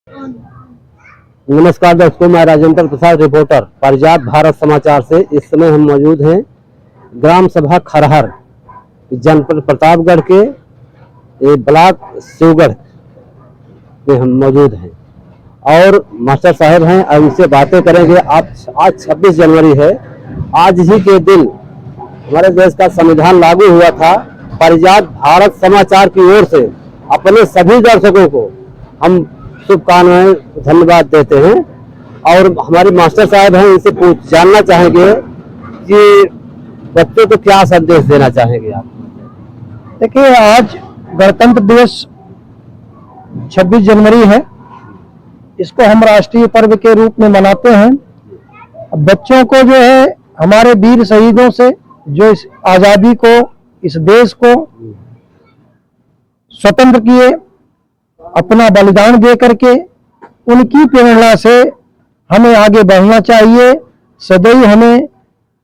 नमस्कार दोस्तों, मैं राजेंद्र प्रसाद, रिपोर्टर पारिजात भारत समाचार से। इस समय हम मौजूद हैं ग्राम सभा खरहर, जनपद प्रतापगढ़ के ब्लॉक शिवगढ़ में हम मौजूद हैं और मास्टर साहब हैं। अब इनसे बातें करेंगे। आज 26 जनवरी है। आज ही के दिन हमारे देश का संविधान लागू हुआ था। पारिजात भारत समाचार की ओर से अपने सभी दर्शकों को हम शुभकामनाएं, धन्यवाद देते हैं। और हमारे मास्टर साहब हैं, इनसे जानना चाहेंगे कि बच्चों को क्या संदेश देना चाहेंगे आप। देखिए, आज गणतंत्र दिवस 26 जनवरी है। इसको हम राष्ट्रीय पर्व के रूप में मनाते हैं। बच्चों को जो है हमारे वीर शहीदों से जो इस आज़ादी को, इस देश को स्वतंत्र किए, अपना बलिदान दे करके, उनकी प्रेरणा से हमें आगे बढ़ना चाहिए। सदैव हमें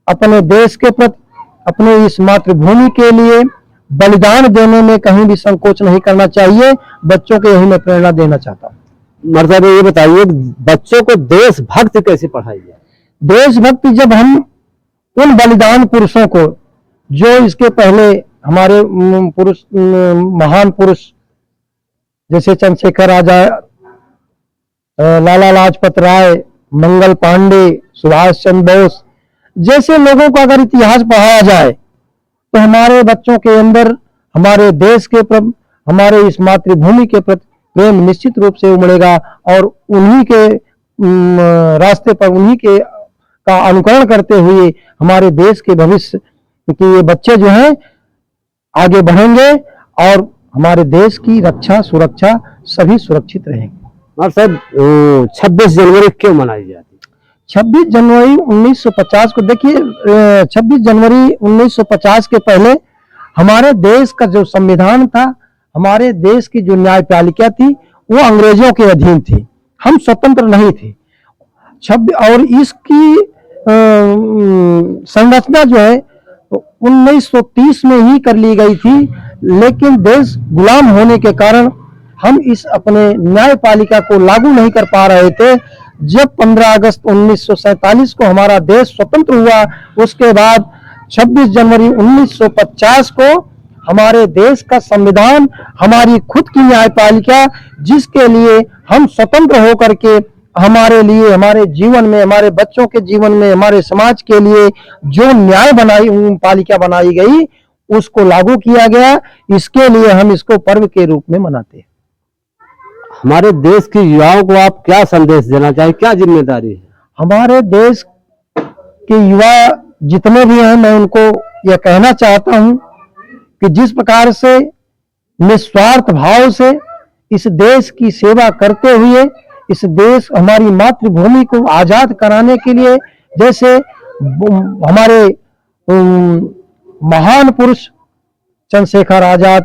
अपने देश के प्रति, अपने इस मातृभूमि के लिए बलिदान देने में कहीं भी संकोच नहीं करना चाहिए। बच्चों को यही मैं प्रेरणा देना चाहता हूँ। मतलब ये बताइए, बच्चों को देशभक्ति कैसे पढ़ाई जाए? देशभक्ति जब हम उन बलिदान पुरुषों को, जो इसके पहले हमारे पुरुष, महान पुरुष जैसे चंद्रशेखर आजाद, लाला लाजपत राय, मंगल पांडे, सुभाष चंद्र बोस जैसे लोगों का अगर इतिहास पढ़ाया जाए तो हमारे बच्चों के अंदर हमारे देश के प्रति, हमारे इस मातृभूमि के प्रति प्रेम निश्चित रूप से उमड़ेगा और उन्हीं के रास्ते पर, उन्हीं के का अनुकरण करते हुए हमारे देश के भविष्य के ये बच्चे जो हैं आगे बढ़ेंगे और हमारे देश की रक्षा, सुरक्षा सभी सुरक्षित रहेंगे। और सर, 26 जनवरी क्यों मनाई जाती है? 26 जनवरी 1950 को, देखिए 26 जनवरी 1950 के पहले हमारे देश का जो संविधान था, हमारे देश की जो न्यायपालिका थी, वो अंग्रेजों के अधीन थी। हम स्वतंत्र नहीं थे। और इसकी संरचना जो है 1930 में ही कर ली गई थी, लेकिन देश गुलाम होने के कारण हम इस अपने न्यायपालिका को लागू नहीं कर पा रहे थे। जब 15 अगस्त 1947 को हमारा देश स्वतंत्र हुआ, उसके बाद 26 जनवरी 1950 को हमारे देश का संविधान, हमारी खुद की न्यायपालिका, जिसके लिए हम स्वतंत्र होकर के हमारे लिए, हमारे जीवन में, हमारे बच्चों के जीवन में, हमारे समाज के लिए जो पालिका बनाई गई, उसको लागू किया गया। इसके लिए हम इसको पर्व के रूप में मनाते हैं। हमारे देश के युवाओं को आप क्या संदेश देना चाहिए? क्या जिम्मेदारी है? हमारे देश के युवा जितने भी हैं, मैं उनको यह कहना चाहता हूं कि जिस प्रकार से निस्वार्थ भाव से इस देश की सेवा करते हुए, इस देश, हमारी मातृभूमि को आजाद कराने के लिए, जैसे हमारे महान पुरुष चंद्रशेखर आजाद,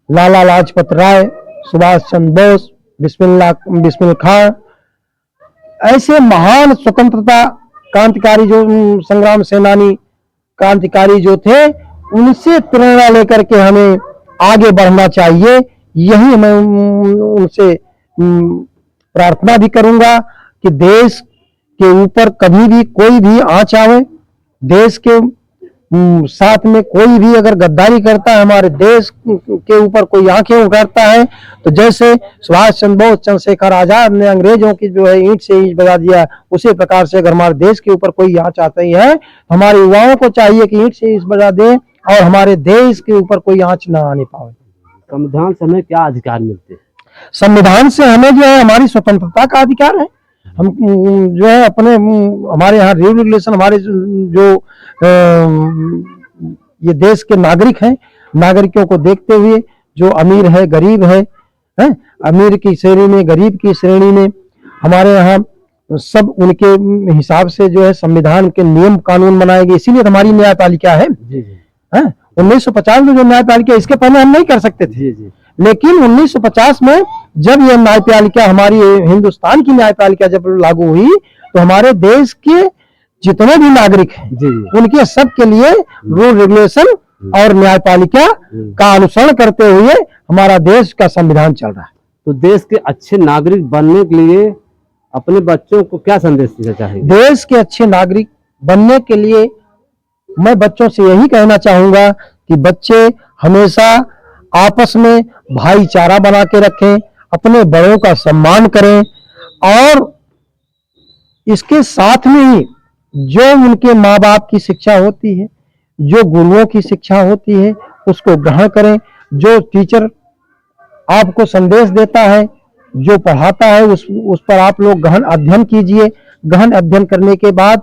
लाला लाजपत राय, सुभाष चंद्र बोस, बिस्मिल खान, ऐसे महान स्वतंत्रता क्रांतिकारी, जो संग्राम सेनानी क्रांतिकारी जो थे, उनसे प्रेरणा लेकर के हमें आगे बढ़ना चाहिए। यही मैं उनसे प्रार्थना भी करूंगा कि देश के ऊपर कभी भी कोई भी आंच आवे, देश के साथ में कोई भी अगर गद्दारी करता है, हमारे देश के ऊपर कोई आंखें उठाता है, तो जैसे सुभाष चंद्र बोस, चंद्रशेखर आजाद ने अंग्रेजों की जो है ईंट से ईंट बजा दिया, उसी प्रकार से अगर हमारे देश के ऊपर कोई आंच आती है, हमारे युवाओं को चाहिए कि ईंट से ईंट बजा दे और हमारे देश के ऊपर कोई आंच ना आने पाए। संविधान से हमें क्या अधिकार मिलते हैं? संविधान से हमें जो है हमारी स्वतंत्रता का अधिकार है। हम जो है अपने, हमारे यहाँ रूल रेगुलेशन, हमारे जो ये देश के नागरिक हैं, नागरिकों को देखते हुए, जो अमीर है, गरीब है, अमीर की श्रेणी में, गरीब की श्रेणी में, हमारे यहाँ सब उनके हिसाब से जो है संविधान के नियम कानून बनाए गए। इसीलिए हमारी न्यायपालिका है। 1950 में जो न्यायपालिका, इसके पहले हम नहीं कर सकते थे। लेकिन 1950 में जब यह न्यायपालिका, हमारी हिंदुस्तान की न्यायपालिका जब लागू हुई, तो हमारे देश के जितने भी नागरिक हैं, उनके सब के लिए रूल रेगुलेशन और न्यायपालिका का अनुसरण करते हुए हमारा देश का संविधान चल रहा है। तो देश के अच्छे नागरिक बनने के लिए अपने बच्चों को क्या संदेश देना चाहेंगे? देश के अच्छे नागरिक बनने के लिए मैं बच्चों से यही कहना चाहूंगा कि बच्चे हमेशा आपस में भाईचारा बना के रखें, अपने बड़ों का सम्मान करें और इसके साथ में ही जो उनके माँ बाप की शिक्षा होती है, जो गुरुओं की शिक्षा होती है, उसको ग्रहण करें। जो टीचर आपको संदेश देता है, जो पढ़ाता है, उस पर आप लोग गहन अध्ययन कीजिए। गहन अध्ययन करने के बाद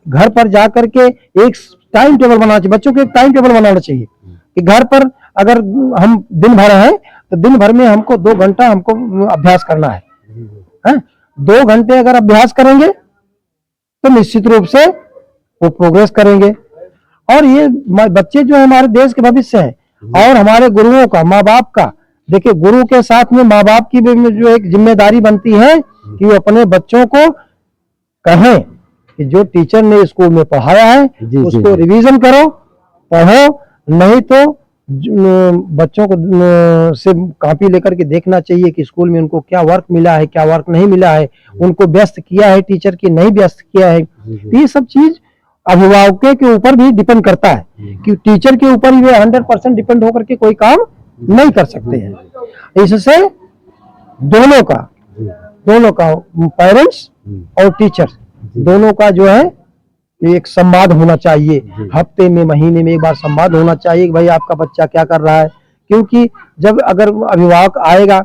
घर पर जाकर के एक टाइम टेबल बनाना चाहिए। बच्चों को एक टाइम टेबल बनाना चाहिए कि घर पर अगर हम दिन भर हैं तो दिन भर में हमको 2 घंटा हमको अभ्यास करना है। 2 घंटे अगर अभ्यास करेंगे तो निश्चित रूप से वो प्रोग्रेस करेंगे। और ये बच्चे जो है हमारे देश के भविष्य हैं और हमारे गुरुओं का, माँ बाप का, देखिए गुरु के साथ में माँ बाप की भी जो एक जिम्मेदारी बनती है कि वो अपने बच्चों को कहें कि जो टीचर ने स्कूल में पढ़ाया है उसको रिवीजन करो, पढ़ो। नहीं तो बच्चों को से कॉपी लेकर के देखना चाहिए कि स्कूल में उनको क्या वर्क मिला है, क्या वर्क नहीं मिला है, उनको व्यस्त किया है टीचर की नहीं व्यस्त किया है। ये सब चीज अभिभावकों के ऊपर भी डिपेंड करता है कि टीचर के ऊपर ही 100% डिपेंड होकर के कोई काम नहीं कर सकते हैं। इससे दोनों का पेरेंट्स और टीचर दोनों का जो है एक संवाद होना चाहिए। हफ्ते में, महीने में एक बार संवाद होना चाहिए कि भाई आपका बच्चा क्या कर रहा है। क्योंकि जब अगर अभिभावक आएगा,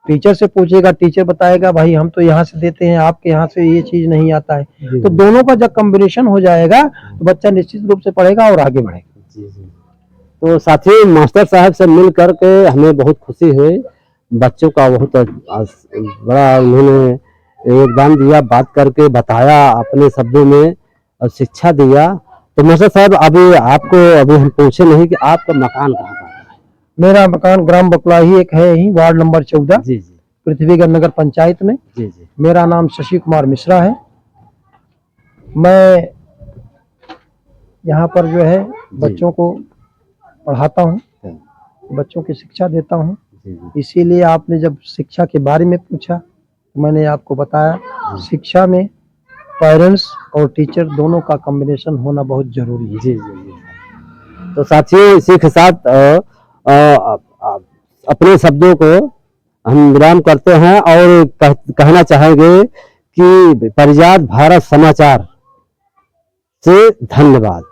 टीचर से पूछेगा, टीचर बताएगा भाई हम तो यहाँ से देते हैं, आपके यहाँ से ये चीज नहीं आता है, तो दोनों का जब कॉम्बिनेशन हो जाएगा तो बच्चा निश्चित रूप से पढ़ेगा और आगे बढ़ेगा। तो साथियों, मास्टर साहब से मिल करके हमें बहुत खुशी हुई। बच्चों का बहुत बड़ा उन्होंने योगदान दिया, बात करके बताया, अपने शब्दों में शिक्षा दिया। तो मास्टर साहब, अभी हम पूछे नहीं कि आपका मकान कहाँ पर है? मेरा मकान ग्राम बकुलाही एक है ही, वार्ड नंबर 14, जी जी, पृथ्वीगढ़ नगर पंचायत में। जी जी। मेरा नाम शशि कुमार मिश्रा है। मैं यहाँ पर जो है बच्चों को पढ़ाता हूँ, बच्चों की शिक्षा देता हूँ। इसीलिए आपने जब शिक्षा के बारे में पूछा तो मैंने आपको बताया, शिक्षा में पेरेंट्स और टीचर दोनों का कॉम्बिनेशन होना बहुत जरूरी है। जी जी। तो साथियों, इसी के साथ अपने शब्दों को हम विराम करते हैं और कहना चाहेंगे कि पारिजात भारत समाचार से धन्यवाद।